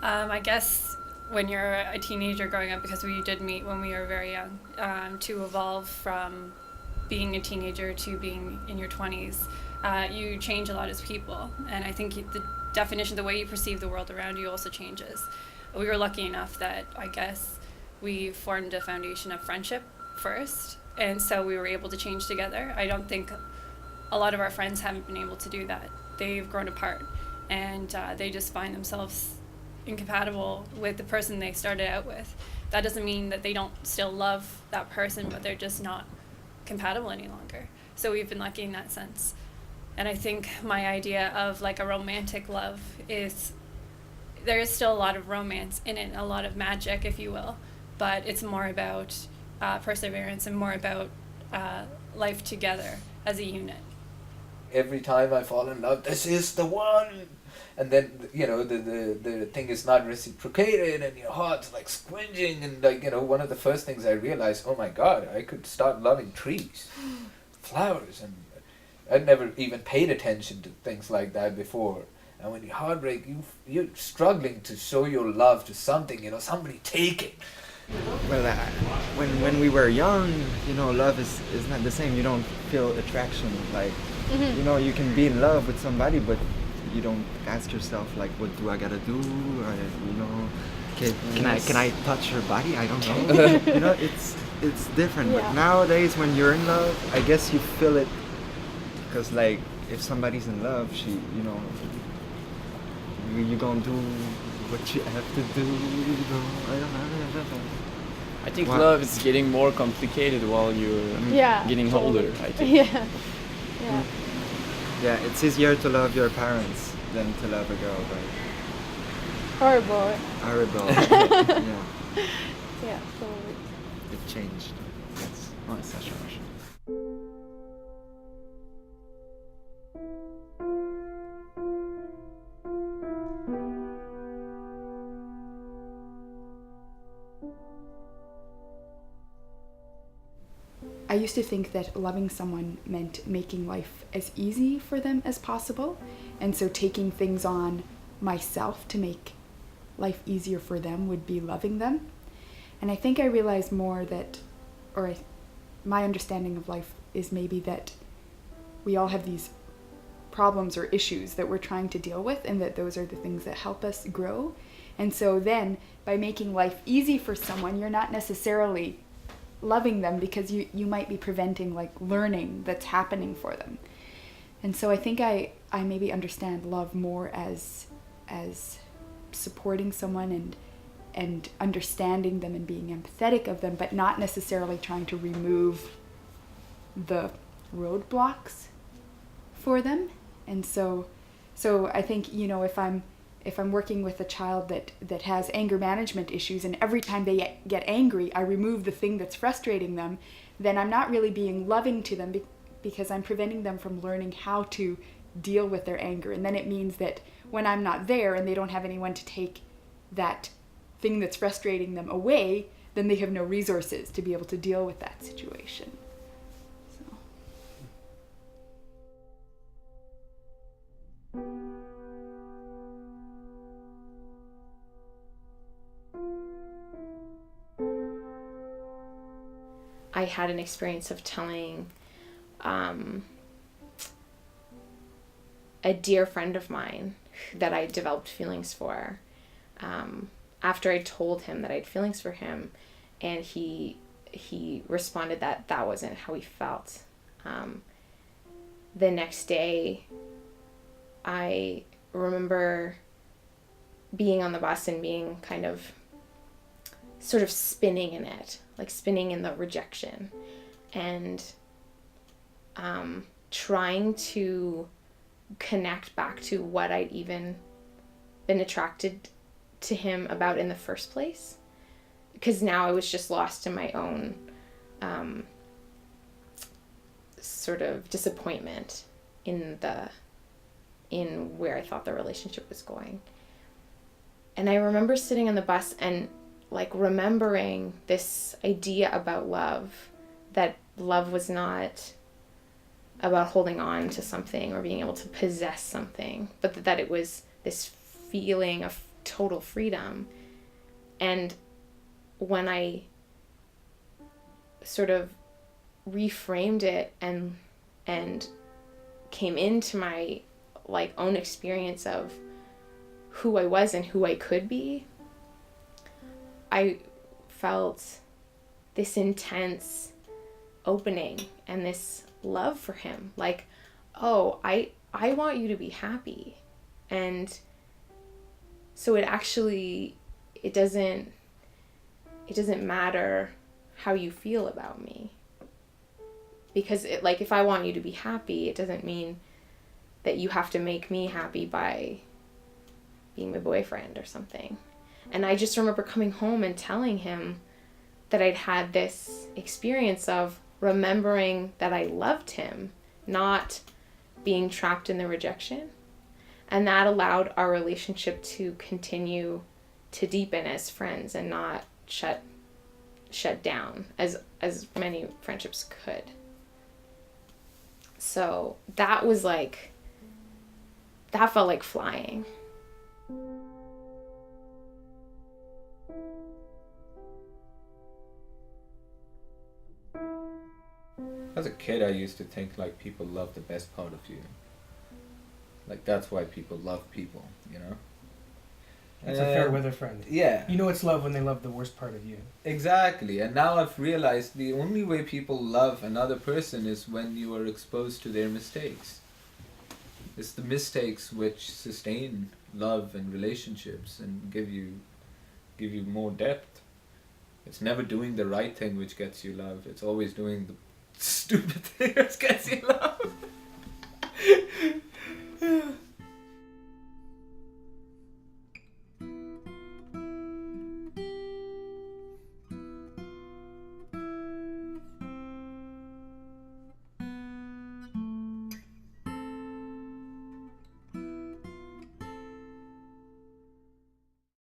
I guess when you're a teenager growing up, because we did meet when we were very young, to evolve from being a teenager to being in your 20s, you change a lot as people. And I think the definition, the way you perceive the world around you also changes. We were lucky enough that I guess we formed a foundation of friendship first. And so we were able to change together. I don't think a lot of our friends haven't been able to do that. They've grown apart, and they just find themselves incompatible with the person they started out with. That doesn't mean that they don't still love that person, but they're just not compatible any longer. So we've been lucky in that sense. And I think my idea of like a romantic love is, there is still a lot of romance in it, a lot of magic, if you will, but it's more about perseverance and more about life together as a unit. Every time I fall in love, this is the one, and then the thing is not reciprocated, and your heart's like squinging, and one of the first things I realized, oh my God, I could start loving trees, flowers, and I'd never even paid attention to things like that before. And when you heartbreak, you're struggling to show your love to something, somebody take it. Well, when we were young, love is not the same. You don't feel attraction. Like, you can be in love with somebody, but you don't ask yourself, like, what do I gotta do? Can I touch her body? I don't know. It's different. Yeah. But nowadays, when you're in love, I guess you feel it. Because, like, if somebody's in love, you gonna do what you have to do, I don't know. I think love is getting more complicated while you're getting older, I think. Yeah, it's easier to love your parents than to love a girl, right? Horrible. Yeah. Yeah, totally. It changed. Yes. Oh, it's such a rush. I used to think that loving someone meant making life as easy for them as possible, and so taking things on myself to make life easier for them would be loving them. And I think I realized more that, my understanding of life is maybe that we all have these problems or issues that we're trying to deal with, and that those are the things that help us grow. And so then, by making life easy for someone, you're not necessarily loving them, because you might be preventing like learning that's happening for them. And so I think I maybe understand love more as supporting someone and understanding them and being empathetic of them, but not necessarily trying to remove the roadblocks for them. And so I think, if I'm working with a child that has anger management issues, and every time they get angry, I remove the thing that's frustrating them, then I'm not really being loving to them, because I'm preventing them from learning how to deal with their anger. And then it means that when I'm not there and they don't have anyone to take that thing that's frustrating them away, then they have no resources to be able to deal with that situation. I had an experience of telling a dear friend of mine that I developed feelings for, after I told him that I had feelings for him, and he responded that wasn't how he felt. The next day, I remember being on the bus and being kind of sort of spinning in it, like spinning in the rejection, and trying to connect back to what I'd even been attracted to him about in the first place, because now I was just lost in my own sort of disappointment in where I thought the relationship was going. And I remember sitting on the bus and like remembering this idea about love, that love was not about holding on to something or being able to possess something, but that it was this feeling of total freedom. And when I sort of reframed it and came into my like own experience of who I was and who I could be, I felt this intense opening and this love for him. Like, oh, I want you to be happy. And so it doesn't matter how you feel about me. Because if I want you to be happy, it doesn't mean that you have to make me happy by being my boyfriend or something. And I just remember coming home and telling him that I'd had this experience of remembering that I loved him, not being trapped in the rejection. And that allowed our relationship to continue to deepen as friends and not shut down as many friendships could. So that felt like flying. As a kid, I used to think like people love the best part of you. Like that's why people love people, you know? It's a fair weather friend. Yeah. You know it's love when they love the worst part of you. Exactly. And now I've realized the only way people love another person is when you are exposed to their mistakes. It's the mistakes which sustain love and relationships and give you more depth. It's never doing the right thing which gets you love. It's always doing the stupid thing that gets you